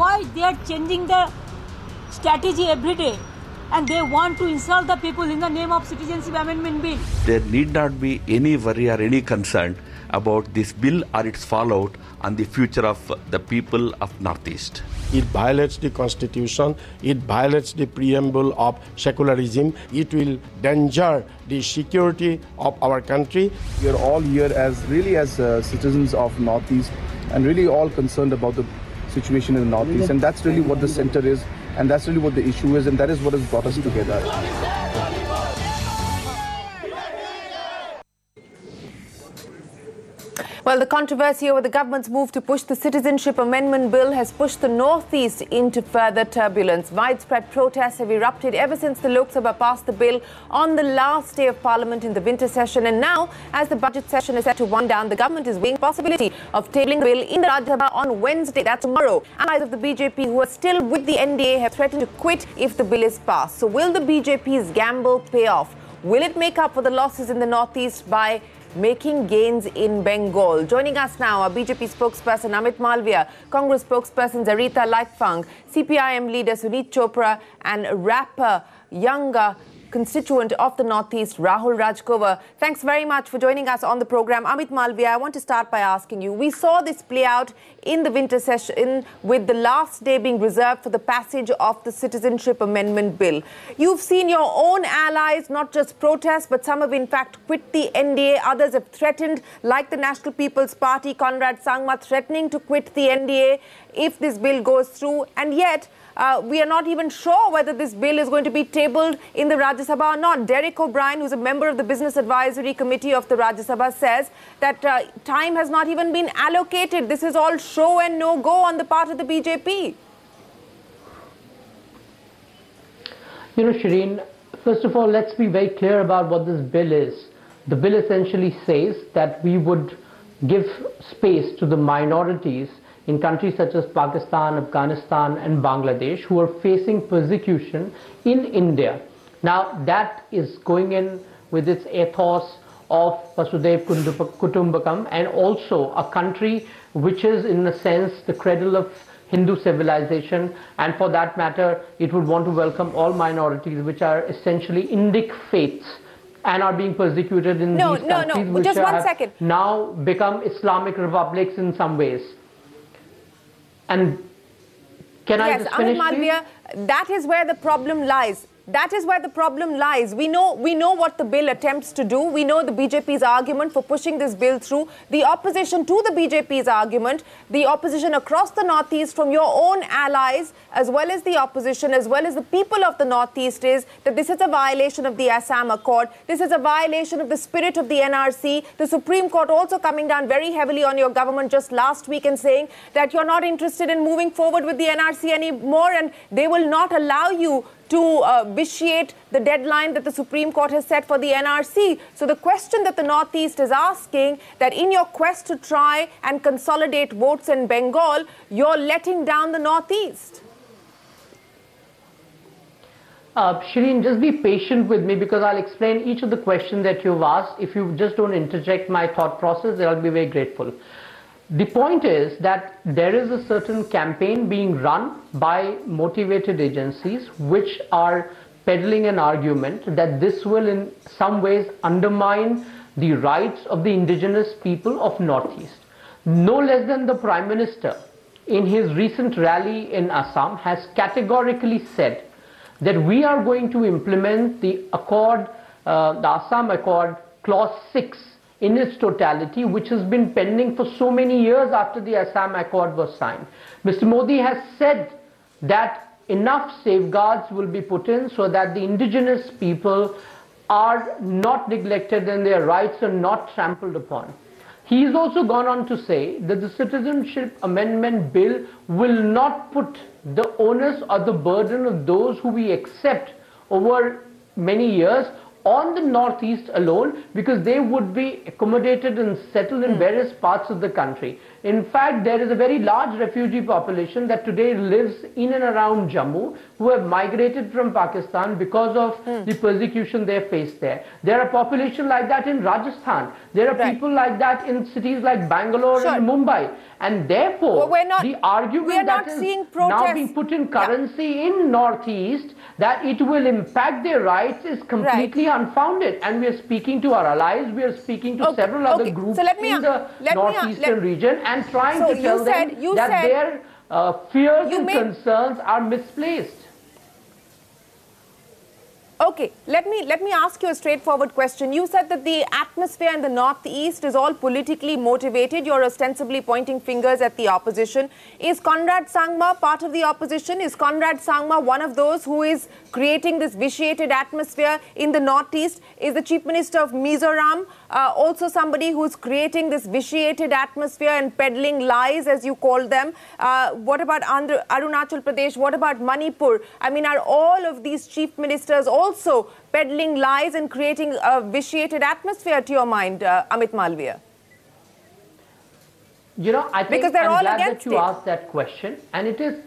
why they are changing the strategy every day and they want to insult the people in the name of Citizenship Amendment Bill. There need not be any worry or any concern about this bill or its fallout on the future of the people of Northeast. It violates the constitution, it violates the preamble of secularism, it will endanger the security of our country. We are all here as citizens of Northeast and really all concerned about the situation in the Northeast, and that's really what the center is, and that's really what the issue is, and that is what has brought us together. Well, the controversy over the government's move to push the Citizenship Amendment Bill has pushed the Northeast into further turbulence. Widespread protests have erupted ever since the Lok Sabha passed the bill on the last day of Parliament in the winter session. And now, as the budget session is set to wind down, the government is weighing the possibility of tabling the bill in the Rajya Sabha on Wednesday, that's tomorrow. Allies of the BJP who are still with the NDA have threatened to quit if the bill is passed. So will the BJP's gamble pay off? Will it make up for the losses in the Northeast by making gains in Bengal? Joining us now are BJP spokesperson Amit Malviya, Congress spokesperson Zarita Laikfang, CPIM leader Sunit Chopra and rapper younger constituent of the Northeast, Rahul Rajkova. Thanks very much for joining us on the program. Amit Malviya, I want to start by asking you, we saw this play out in the winter session with the last day being reserved for the passage of the Citizenship Amendment Bill. You've seen your own allies not just protest, but some have in fact quit the NDA. Others have threatened, like the National People's Party, Conrad Sangma, threatening to quit the NDA if this bill goes through. And yet, we are not even sure whether this bill is going to be tabled in the Rajya Sabha or not. Derek O'Brien, who's a member of the Business Advisory Committee of the Rajya Sabha, says that time has not even been allocated. This is all show and no go on the part of the BJP. You know, Shireen, first of all, let's be very clear about what this bill is. The bill essentially says that we would give space to the minorities in countries such as Pakistan, Afghanistan and Bangladesh who are facing persecution in India. Now that is going in with its ethos of Vasudhaiv Kutumbakam, and also a country which is in a sense the cradle of Hindu civilization, and for that matter it would want to welcome all minorities which are essentially Indic faiths and are being persecuted in these countries which just one have second. now become Islamic republics in some ways. And can I just finish, Amit Malviya, that is where the problem lies. That is where the problem lies. We know what the bill attempts to do. We know the BJP's argument for pushing this bill through. The opposition to the BJP's argument, the opposition across the Northeast from your own allies, as well as the opposition, as well as the people of the Northeast, is that this is a violation of the Assam Accord. This is a violation of the spirit of the NRC. The Supreme Court also coming down very heavily on your government just last week and saying that you're not interested in moving forward with the NRC anymore, and they will not allow you to vitiate the deadline that the Supreme Court has set for the NRC. So the question that the Northeast is asking, that in your quest to try and consolidate votes in Bengal, you're letting down the Northeast. Shireen, just be patient with me because I'll explain each of the questions that you've asked. If you just don't interject my thought process, then I'll be very grateful. The point is that there is a certain campaign being run by motivated agencies which are peddling an argument that this will in some ways undermine the rights of the indigenous people of Northeast. No less than the Prime Minister in his recent rally in Assam has categorically said that we are going to implement the accord, the Assam Accord Clause 6 in its totality, which has been pending for so many years after the Assam Accord was signed. Mr. Modi has said that enough safeguards will be put in so that the indigenous people are not neglected and their rights are not trampled upon. He has also gone on to say that the Citizenship Amendment Bill will not put the onus or the burden of those who we accept over many years on the Northeast alone, because they would be accommodated and settled in various parts of the country. In fact, there is a very large refugee population that today lives in and around Jammu, who have migrated from Pakistan because of the persecution they face there. There are population like that in Rajasthan. There are people like that in cities like Bangalore and Mumbai. And therefore, the argument that is now being put in currency in Northeast, that it will impact their rights, is completely unfounded. And we are speaking to our allies, we are speaking to several other groups in the northeastern region, and trying to tell them that their fears and concerns are misplaced. Okay, let me ask you a straightforward question. You said that the atmosphere in the Northeast is all politically motivated. You're ostensibly pointing fingers at the opposition. Is Conrad Sangma part of the opposition? Is Conrad Sangma one of those who is creating this vitiated atmosphere in the Northeast? Is the Chief Minister of Mizoram also somebody who's creating this vitiated atmosphere and peddling lies, as you call them? What about Arunachal Pradesh? What about Manipur? I mean, are all of these chief ministers also peddling lies and creating a vitiated atmosphere, to your mind, Amit Malviya? You know, I think I'm glad that you asked that question. And it is,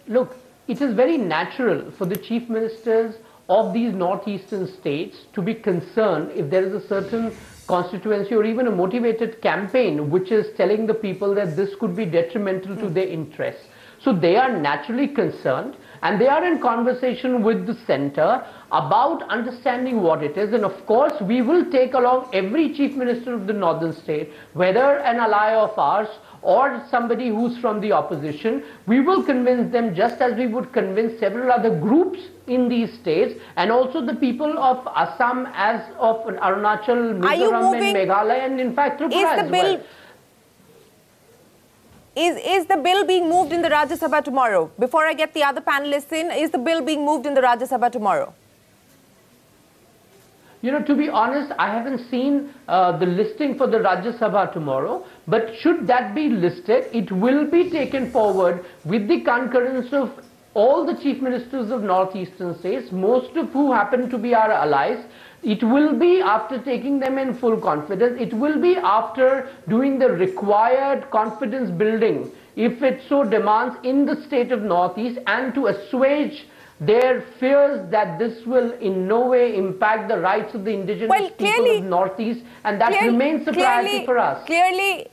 look, it is very natural for the chief ministers of these northeastern states to be concerned if there is a certain constituency or even a motivated campaign which is telling the people that this could be detrimental to their interests. So they are naturally concerned, and they are in conversation with the center about understanding what it is. And of course, we will take along every chief minister of the northern state, whether an ally of ours or somebody who's from the opposition. We will convince them just as we would convince several other groups in these states, and also the people of Assam, as of Arunachal, Mizoram and Meghalaya, and in fact Tripura as well. Is the bill being moved in the Rajya Sabha tomorrow? Before I get the other panelists in, is the bill being moved in the Rajya Sabha tomorrow? You know, to be honest, I haven't seen the listing for the Rajya Sabha tomorrow, but should that be listed, it will be taken forward with the concurrence of all the chief ministers of northeastern states, most of who happen to be our allies. It will be after taking them in full confidence. It will be after doing the required confidence building, if it so demands, in the state of Northeast, and to assuage their fears that this will in no way impact the rights of the indigenous people of Northeast, and that remains a priority for us. Clearly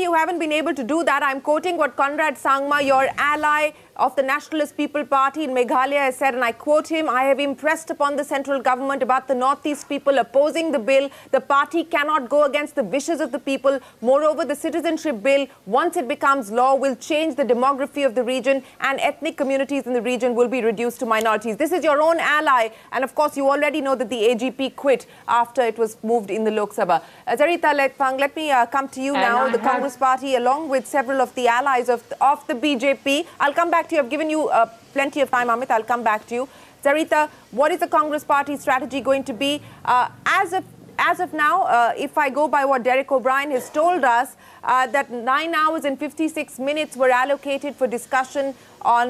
you haven't been able to do that. I'm quoting what Conrad Sangma, your ally of the Nationalist People Party in Meghalaya, has said, and I quote him: "I have impressed upon the central government about the Northeast people opposing the bill. The party cannot go against the wishes of the people. Moreover, the citizenship bill, once it becomes law, will change the demography of the region, and ethnic communities in the region will be reduced to minorities." This is your own ally, and of course you already know that the AGP quit after it was moved in the Lok Sabha. Zarita Lekpang, let me come to you now. The Congress Party, along with several of the allies of the BJP, I'll come back to you. I've given you plenty of time, Amit. I'll come back to you. Zarita, what is the Congress Party strategy going to be? As of now, if I go by what Derek O'Brien has told us, that 9 hours and 56 minutes were allocated for discussion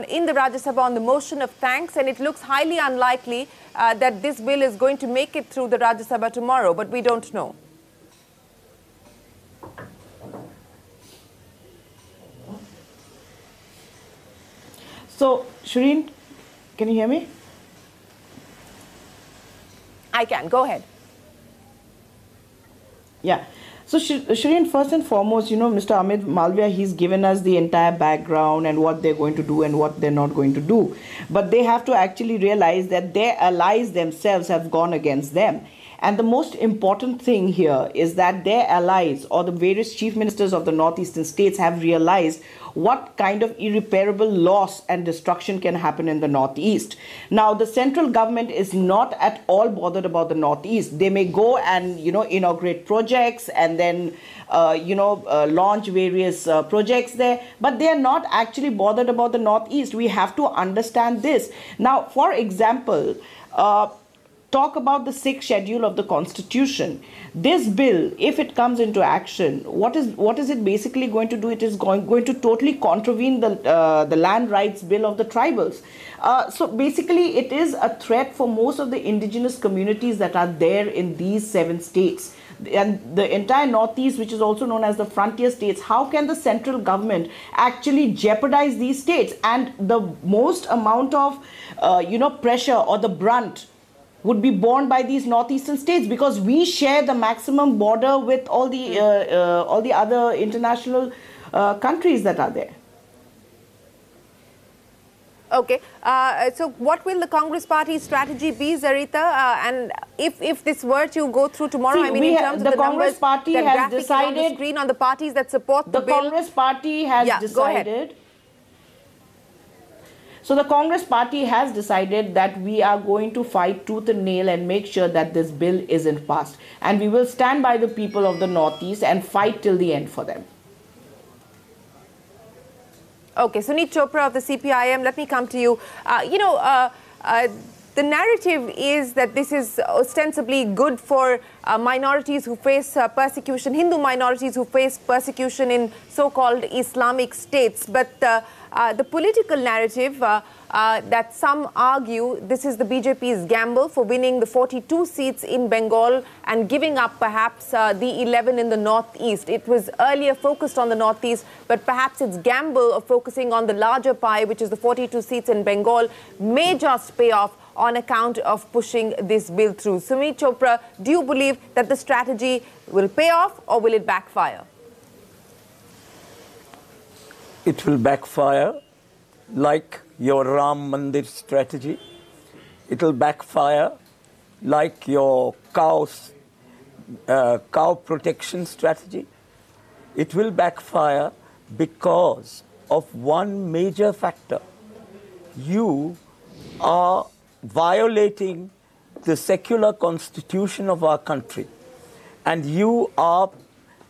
in the Rajya Sabha on the motion of thanks, and it looks highly unlikely that this bill is going to make it through the Rajya Sabha tomorrow, but we don't know. So, Shireen, can you hear me? I can. Go ahead. Yeah. So, Shireen, first and foremost, you know, Mr. Amit Malviya, he's given us the entire background and what they're going to do and what they're not going to do. But they have to actually realize that their allies themselves have gone against them. And the most important thing here is that their allies, or the various chief ministers of the northeastern states, have realized what kind of irreparable loss and destruction can happen in the Northeast. Now, the central government is not at all bothered about the Northeast. They may go and, you know, inaugurate projects and then, launch various projects there, but they are not actually bothered about the Northeast. We have to understand this. Now, for example, talk about the 6th schedule of the Constitution. This bill, if it comes into action, what is it basically going to do? It is going to totally contravene the land rights bill of the tribals. So basically, it is a threat for most of the indigenous communities that are there in these 7 states. and the entire Northeast, which is also known as the frontier states, how can the central government actually jeopardize these states? And the most amount of, pressure or the brunt would be borne by these northeastern states, because we share the maximum border with all the other international countries that are there. Okay, so what will the Congress Party strategy be, Zarita? And if this were to go through tomorrow, See, I mean, in terms of the Congress numbers Party that has graphic decided, on the screen on the parties that support the bill. Congress Party has decided. So the Congress Party has decided that we are going to fight tooth and nail and make sure that this bill isn't passed. And we will stand by the people of the Northeast and fight till the end for them. Okay, Suneet Chopra of the CPIM, let me come to you. The narrative is that this is ostensibly good for minorities who face persecution, Hindu minorities who face persecution in so-called Islamic states. But the political narrative that some argue this is the BJP's gamble for winning the 42 seats in Bengal and giving up perhaps the 11 in the Northeast. It was earlier focused on the Northeast, but perhaps its gamble of focusing on the larger pie, which is the 42 seats in Bengal, may just pay off on account of pushing this bill through. Suneet Chopra, do you believe that the strategy will pay off or will it backfire? It will backfire like your Ram Mandir strategy. It will backfire like your cow protection strategy. It will backfire because of one major factor. You are violating the secular constitution of our country, and you are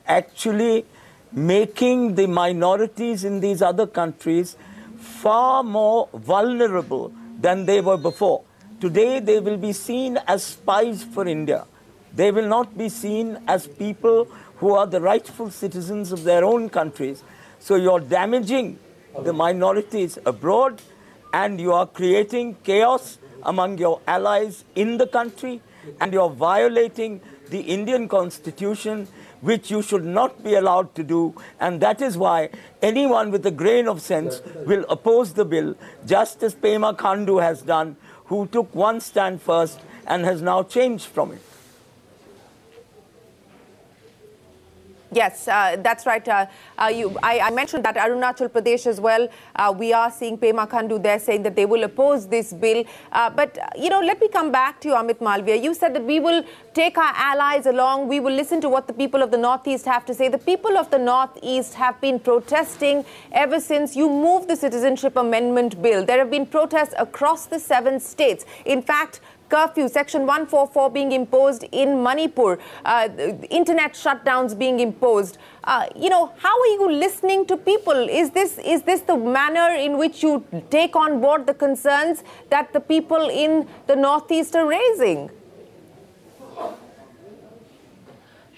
actually making the minorities in these other countries far more vulnerable than they were before. Today they will be seen as spies for India. They will not be seen as people who are the rightful citizens of their own countries. So you're damaging the minorities abroad, and you are creating chaos among your allies in the country, and you're violating the Indian constitution, which you should not be allowed to do. And that is why anyone with a grain of sense will oppose the bill, just as Pema Khandu has done, who took one stand first and has now changed from it. Yes, that's right. I mentioned that Arunachal Pradesh as well. We are seeing Pema Khandu there saying that they will oppose this bill. But, let me come back to you, Amit Malviya. You said that we will take our allies along. We will listen to what the people of the Northeast have to say. The people of the Northeast have been protesting ever since you moved the Citizenship Amendment Bill. There have been protests across the 7 states. In fact, curfew, Section 144 being imposed in Manipur, internet shutdowns being imposed. How are you listening to people? Is this the manner in which you take on board the concerns that the people in the Northeast are raising?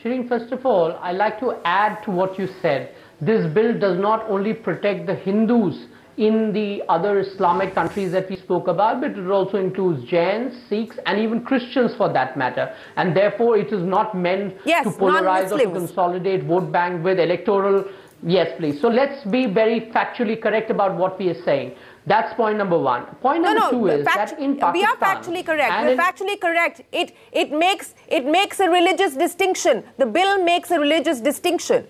Shireen, first of all, I'd like to add to what you said. This bill does not only protect the Hindus in the other Islamic countries that we spoke about, but it also includes Jains, Sikhs, and even Christians for that matter. And therefore, it is not meant to polarize or to consolidate vote bank with electoral. Yes, please. So let's be very factually correct about what we are saying. That's point number one. Point number two is that in Pakistan, we are factually correct. We're factually correct. It makes a religious distinction. The bill makes a religious distinction,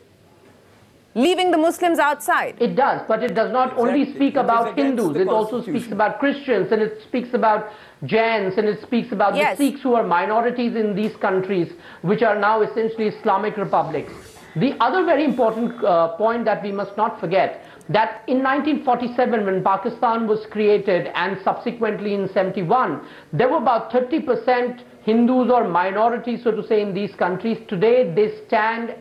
leaving the Muslims outside. It does, but it does not only speak about Hindus. It also speaks about Christians, and it speaks about Jains, and it speaks about the Sikhs, who are minorities in these countries, which are now essentially Islamic republics. The other very important point that we must not forget, that in 1947, when Pakistan was created, and subsequently in 71, there were about 30% Hindus or minorities, so to say, in these countries. Today, they stand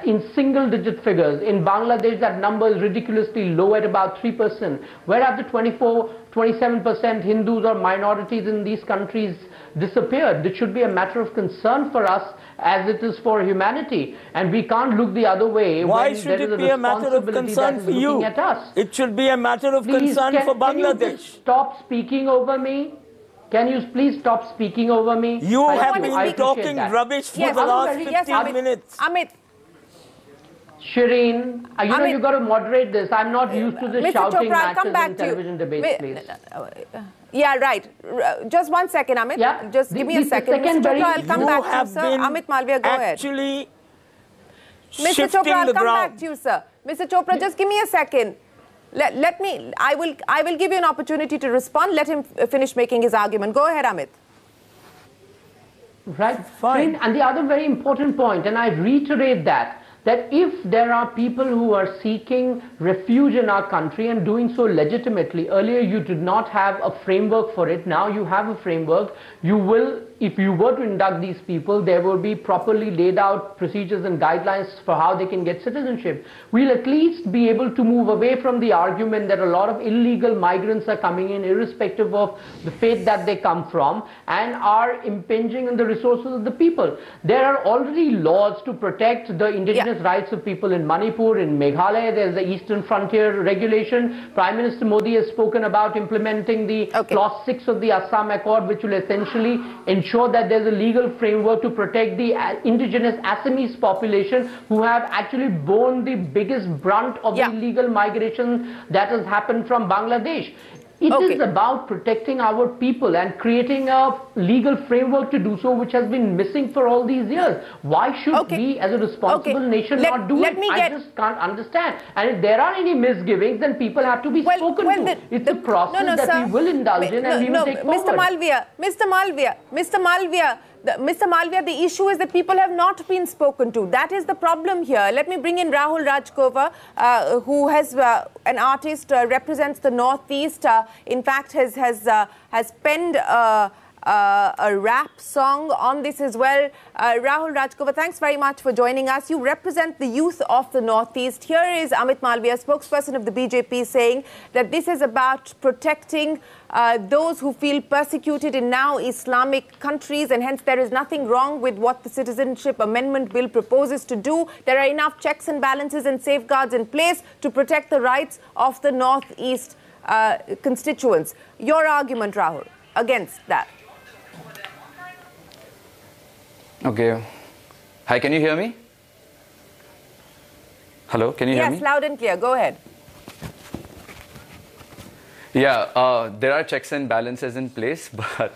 in single-digit figures. In Bangladesh, that number is ridiculously low at about 3%. Where have the 27% Hindus or minorities in these countries disappeared? This should be a matter of concern for us, as it is for humanity. And we can't look the other way. Why should it be a matter of concern for you? At us. It should be a matter of concern for Bangladesh. Can you stop speaking over me? Can you please stop speaking over me? You have been appreciate talking that. rubbish for Yes, the last Amit, 15 yes, Amit. minutes. Amit, Shireen, you know, Amit. you got to moderate this. I'm not used to this Mr. shouting Chopra, I'll come matches back and to you. television debates, please. Yeah, right. Just 1 second, Amit. Yeah, Just give me a second. Mr. second Chopra, I'll come You back to you, have sir. been Amit Malviya, go ahead. actually Mr. shifting Chopra, I'll the come ground. back to you, sir. Mr. Chopra, just give me a second. I will give you an opportunity to respond. Let him finish making his argument. Go ahead, Amit. Right. Fine. And the other very important point, and I reiterate that if there are people who are seeking refuge in our country and doing so legitimately, earlier you did not have a framework for it, now you have a framework. You will, if you were to induct these people, there will be properly laid out procedures and guidelines for how they can get citizenship. We'll at least be able to move away from the argument that a lot of illegal migrants are coming in irrespective of the faith that they come from and are impinging on the resources of the people. There are already laws to protect the indigenous rights of people in Manipur, in Meghalaya. There's the Eastern Frontier Regulation. Prime Minister Modi has spoken about implementing the Clause 6 of the Assam Accord, which will essentially ensure that there's a legal framework to protect the indigenous Assamese population who have actually borne the biggest brunt of the illegal migration that has happened from Bangladesh. It is about protecting our people and creating a legal framework to do so, which has been missing for all these years. Why should we, as a responsible nation, not do it? I just can't understand. And if there are any misgivings, then people have to be spoken to. It's a process that we will indulge in and we will take forward. Mr. Malviya, the issue is that people have not been spoken to. That is the problem here. Let me bring in Rahul Rajkova, who has an artist, represents the Northeast. In fact, has penned a rap song on this as well. Rahul Rajkova, thanks very much for joining us. You represent the youth of the Northeast. Here is Amit Malviya, spokesperson of the BJP, saying that this is about protecting those who feel persecuted in now Islamic countries, and hence there is nothing wrong with what the Citizenship Amendment Bill proposes to do. There are enough checks and balances and safeguards in place to protect the rights of the Northeast constituents. Your argument, Rahul, against that? Okay. Hi, can you hear me? Hello, can you hear me? Yes, loud and clear. Go ahead. Yeah, there are checks and balances in place, but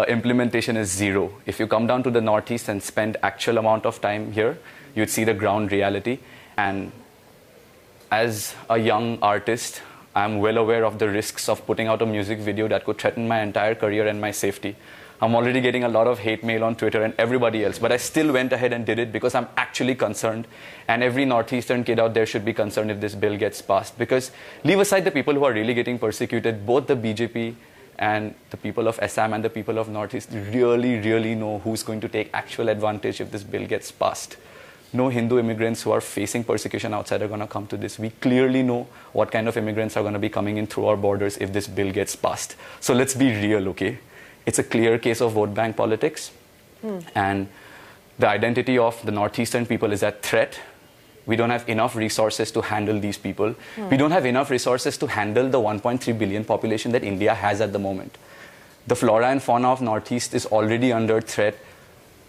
implementation is zero. If you come down to the Northeast and spend actual amount of time here, you'd see the ground reality. And as a young artist, I'm well aware of the risks of putting out a music video that could threaten my entire career and my safety. I'm already getting a lot of hate mail on Twitter and everybody else, but I still went ahead and did it because I'm actually concerned. And every Northeastern kid out there should be concerned if this bill gets passed, because leave aside the people who are really getting persecuted, both the BJP and the people of Assam and the people of Northeast really know who's going to take actual advantage if this bill gets passed. No Hindu immigrants who are facing persecution outside are going to come to this. We clearly know what kind of immigrants are going to be coming in through our borders if this bill gets passed. So let's be real, okay? It's a clear case of vote bank politics. And the identity of the Northeastern people is at threat. We don't have enough resources to handle these people. We don't have enough resources to handle the 1.3 billion population that India has at the moment. The flora and fauna of Northeast is already under threat.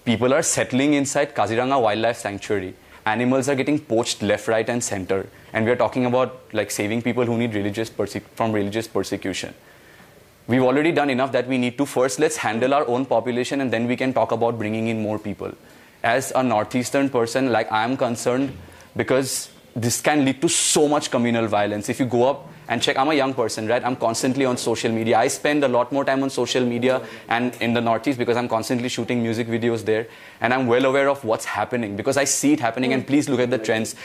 People are settling inside Kaziranga Wildlife Sanctuary. Animals are getting poached left, right, and center. And we are talking about like saving people who need from religious persecution. We've already done enough that we need to first let's handle our own population, and then we can talk about bringing in more people. As a Northeastern person, like I am concerned because this can lead to so much communal violence. If you go up and check, I'm a young person, right? I'm constantly on social media. I spend a lot more time on social media and in the Northeast because I'm constantly shooting music videos there. And I'm well aware of what's happening because I see it happening. And please look at the trends.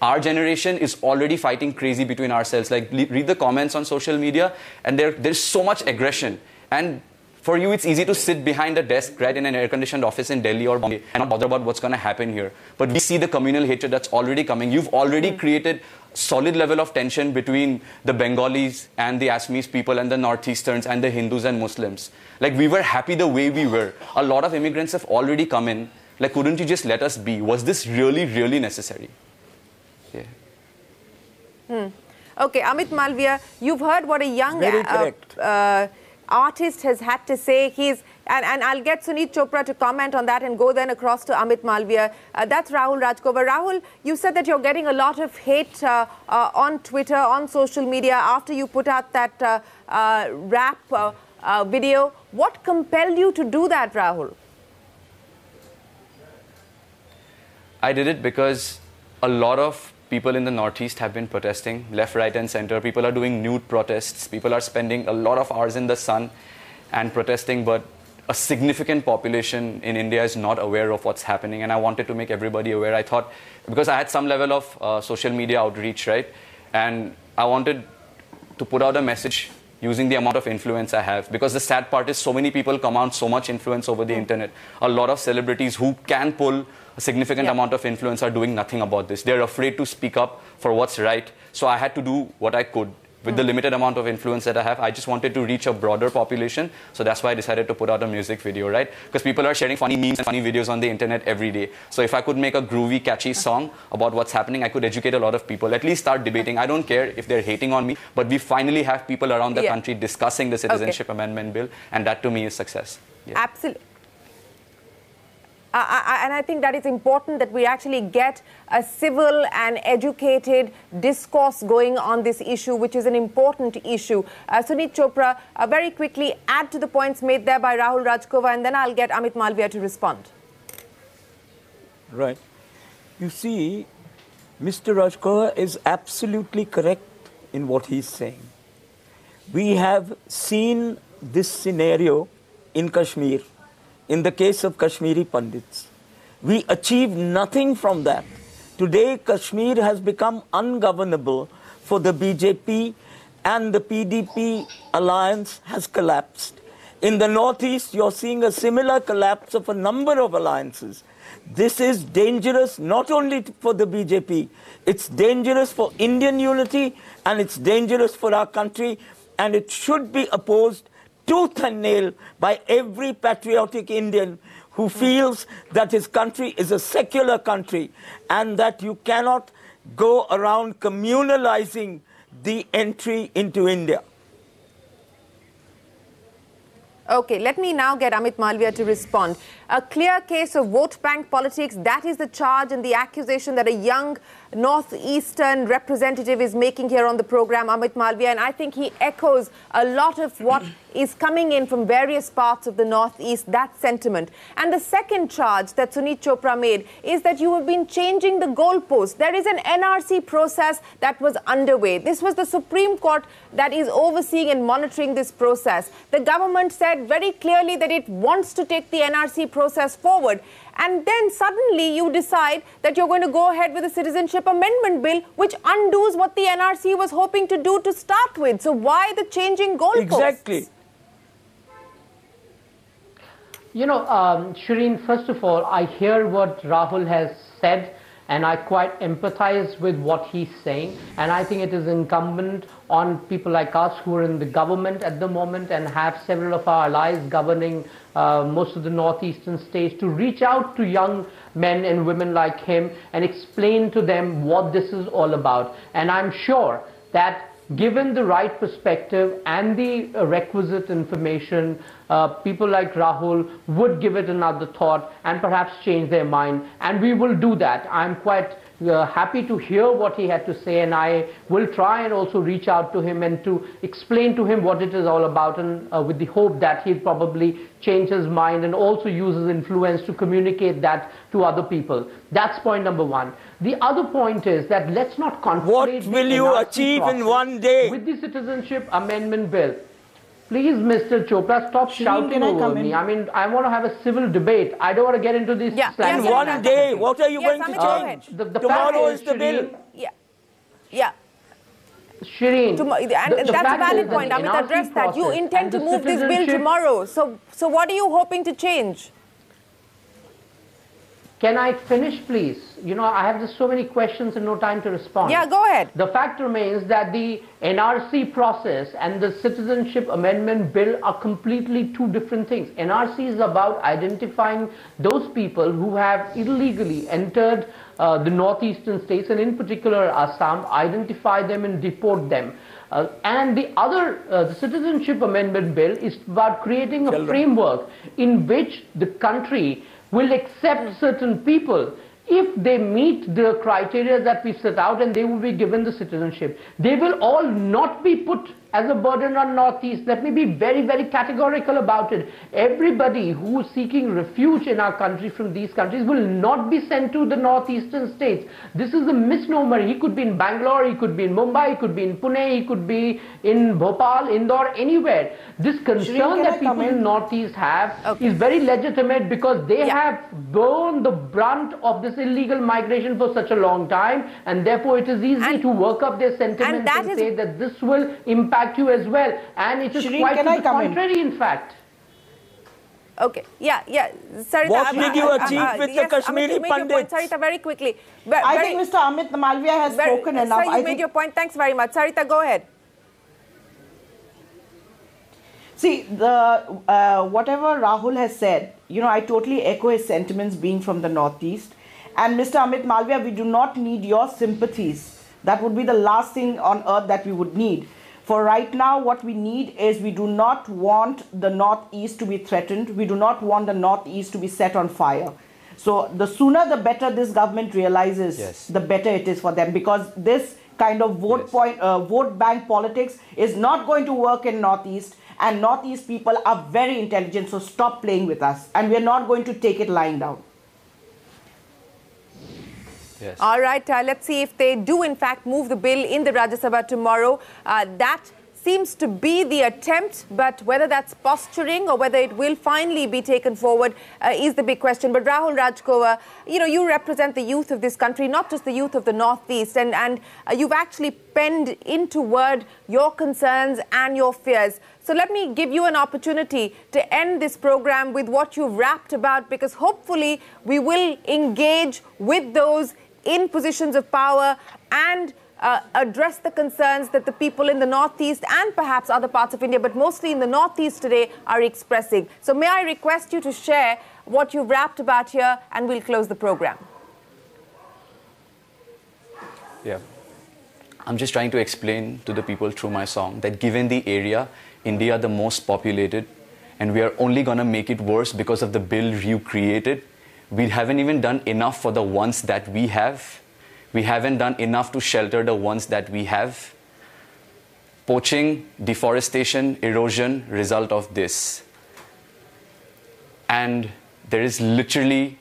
Our generation is already fighting crazy between ourselves. Like read the comments on social media and there's so much aggression. And for you, it's easy to sit behind a desk, right, in an air-conditioned office in Delhi or Bombay and not bother about what's going to happen here. But we see the communal hatred that's already coming. You've already created solid level of tension between the Bengalis and the Assamese people and the Northeasterns and the Hindus and Muslims. Like, we were happy the way we were. A lot of immigrants have already come in. Like, couldn't you just let us be? Was this really, really necessary? Yeah. Okay, Amit Malviya, you've heard what a young artist has had to say. And I'll get Suneet Chopra to comment on that and go then across to Amit Malviya. That's Rahul Rajkova. Rahul, you said that you're getting a lot of hate on Twitter, on social media after you put out that rap video. What compelled you to do that, Rahul? I did it because a lot of people in the Northeast have been protesting, left, right and center. People are doing nude protests. People are spending a lot of hours in the sun and protesting, but a significant population in India is not aware of what's happening, and I wanted to make everybody aware. I thought, because I had some level of social media outreach, right? And I wanted to put out a message using the amount of influence I have, because the sad part is so many people command so much influence over the internet. A lot of celebrities who can pull a significant amount of influence are doing nothing about this. They're afraid to speak up for what's right. So I had to do what I could. With the limited amount of influence that I have, I just wanted to reach a broader population. So that's why I decided to put out a music video, right? Because people are sharing funny memes and funny videos on the internet every day. So if I could make a groovy, catchy song about what's happening, I could educate a lot of people, at least start debating. I don't care if they're hating on me, but we finally have people around the country discussing the Citizenship Amendment Bill, and that to me is success. Yeah. Absolutely. And I think that it's important that we actually get a civil and educated discourse going on this issue, which is an important issue. Suneet Chopra, very quickly add to the points made there by Rahul Rajkova, and then I'll get Amit Malviya to respond. Right. You see, Mr. Rajkova is absolutely correct in what he's saying. We have seen this scenario in Kashmir. In the case of Kashmiri Pandits, we achieved nothing from that. Today, Kashmir has become ungovernable for the BJP, and the PDP alliance has collapsed. In the Northeast, you're seeing a similar collapse of a number of alliances. This is dangerous not only for the BJP, it's dangerous for Indian unity, and it's dangerous for our country, and it should be opposed tooth and nail by every patriotic Indian who feels that his country is a secular country and that you cannot go around communalizing the entry into India. Okay, let me now get Amit Malviya to respond. A clear case of vote bank politics, that is the charge and the accusation that a young Northeastern representative is making here on the program, Amit Malviya, and I think he echoes a lot of what is coming in from various parts of the Northeast, that sentiment. And the second charge that Suneet Chopra made is that you have been changing the goalposts. There is an NRC process that was underway. This was the Supreme Court that is overseeing and monitoring this process. The government said very clearly that it wants to take the NRC process forward. And then suddenly you decide that you're going to go ahead with the Citizenship Amendment Bill, which undoes what the NRC was hoping to do to start with. So why the changing goalposts? Exactly. You know, Shireen, first of all, I hear what Rahul has said, and I quite empathize with what he's saying. And I think it is incumbent on people like us who are in the government at the moment and have several of our allies governing most of the northeastern states to reach out to young men and women like him and explain to them what this is all about. And I'm sure that given the right perspective and the requisite information, people like Rahul would give it another thought and perhaps change their mind, and we will do that. I'm quite happy to hear what he had to say, and I will try and also reach out to him and to explain to him what it is all about, and with the hope that he'll probably change his mind and also use his influence to communicate that to other people. That's point number one. The other point is that let's not conflate what will you achieve in one day with the Citizenship Amendment Bill. Please, Mr. Chopra, stop shouting over me. I mean, I want to have a civil debate. I don't want to get into this. In one day, what are you going to change? Tomorrow is the bill. Yeah. Shireen, that's a valid point. Amit addressed that. You intend to move this bill tomorrow. So what are you hoping to change? Can I finish, please? You know, I have just so many questions and no time to respond. Yeah, go ahead. The fact remains that the NRC process and the Citizenship Amendment Bill are completely two different things. NRC is about identifying those people who have illegally entered the northeastern states, and in particular Assam, identify them and deport them. And the other, the Citizenship Amendment Bill is about creating a framework in which the country will accept certain people if they meet the criteria that we set out, and they will be given the citizenship. They will all not be put as a burden on Northeast. Let me be very, very categorical about it. Everybody who is seeking refuge in our country from these countries will not be sent to the northeastern states. This is a misnomer. He could be in Bangalore, he could be in Mumbai, he could be in Pune, he could be in Bhopal, Indore, anywhere. This concern that people in Northeast have is very legitimate, because they have borne the brunt of this illegal migration for such a long time, and therefore it is easy to work up their sentiments and say that this will impact you as well, and it is quite to the contrary, in fact. Okay, Sarita, what did you achieve with the Kashmiri Pandits? Sarita, very quickly. I think Mr. Amit Malviya has spoken enough. Sir, you made your point. Thanks very much. Sarita, go ahead. See, whatever Rahul has said, you know, I totally echo his sentiments being from the Northeast. And Mr. Amit Malviya, we do not need your sympathies. That would be the last thing on earth that we would need. For right now, what we need is, we do not want the Northeast to be threatened. We do not want the Northeast to be set on fire. So the sooner the better this government realizes, the better it is for them. Because this kind of vote bank politics is not going to work in Northeast. And Northeast people are very intelligent, so stop playing with us. And we are not going to take it lying down. Yes. All right, let's see if they do in fact move the bill in the Rajya Sabha tomorrow. That seems to be the attempt, but whether that's posturing or whether it will finally be taken forward is the big question. But Rahul Rajkova, you know, you represent the youth of this country, not just the youth of the Northeast, and you've actually penned into word your concerns and your fears. So let me give you an opportunity to end this program with what you've rapped about, because hopefully we will engage with those in positions of power and address the concerns that the people in the Northeast and perhaps other parts of India, but mostly in the Northeast today, are expressing. So may I request you to share what you've rapped about here, and we'll close the program. Yeah. I'm just trying to explain to the people through my song that given the area, India the most populated, and we are only going to make it worse because of the bill you created. We haven't even done enough for the ones that we have. We haven't done enough to shelter the ones that we have. Poaching, deforestation, erosion, result of this. And there is literally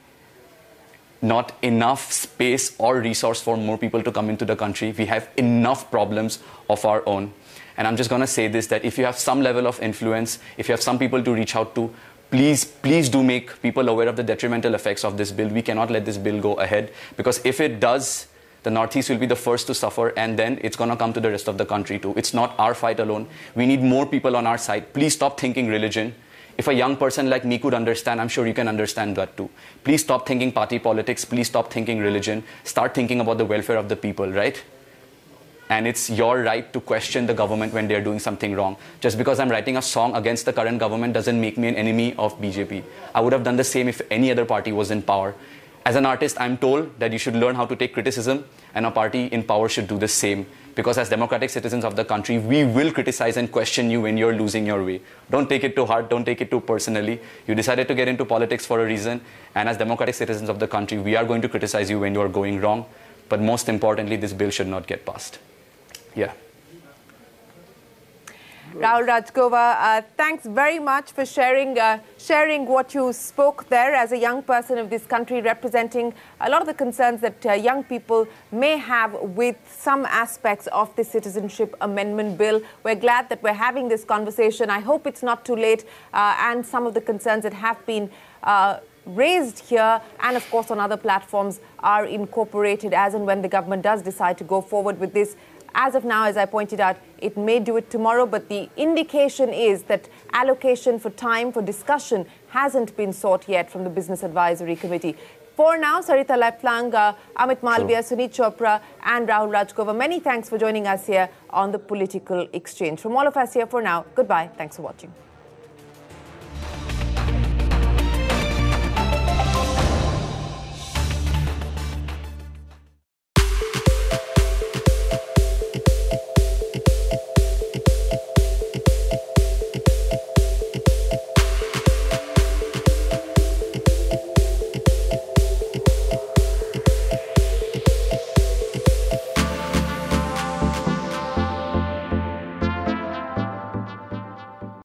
not enough space or resource for more people to come into the country. We have enough problems of our own. And I'm just going to say this, that if you have some level of influence, if you have some people to reach out to, please do make people aware of the detrimental effects of this bill. We cannot let this bill go ahead, because if it does, the Northeast will be the first to suffer, and then it's going to come to the rest of the country too. It's not our fight alone. We need more people on our side. Please stop thinking religion. If a young person like me could understand, I'm sure you can understand that too. Please stop thinking party politics. Please stop thinking religion. Start thinking about the welfare of the people, right? And it's your right to question the government when they're doing something wrong. Just because I'm writing a song against the current government doesn't make me an enemy of BJP. I would have done the same if any other party was in power. As an artist, I'm told that you should learn how to take criticism, and a party in power should do the same. Because as democratic citizens of the country, we will criticize and question you when you're losing your way. Don't take it to heart, don't take it too personally. You decided to get into politics for a reason, and as democratic citizens of the country, we are going to criticize you when you're going wrong. But most importantly, this bill should not get passed. Yeah. Rahul Rajkova, thanks very much for sharing what you spoke there as a young person of this country, representing a lot of the concerns that young people may have with some aspects of the Citizenship Amendment Bill. We're glad that we're having this conversation. I hope it's not too late, and some of the concerns that have been raised here and of course on other platforms are incorporated as and when the government does decide to go forward with this. As of now, as I pointed out, it may do it tomorrow, but the indication is that allocation for time for discussion hasn't been sought yet from the Business Advisory Committee. For now, Sarita Laiplang, Amit Malviya, Sunit Chopra and Rahul Rajkova, many thanks for joining us here on the Political Exchange. From all of us here for now, goodbye. Thanks for watching.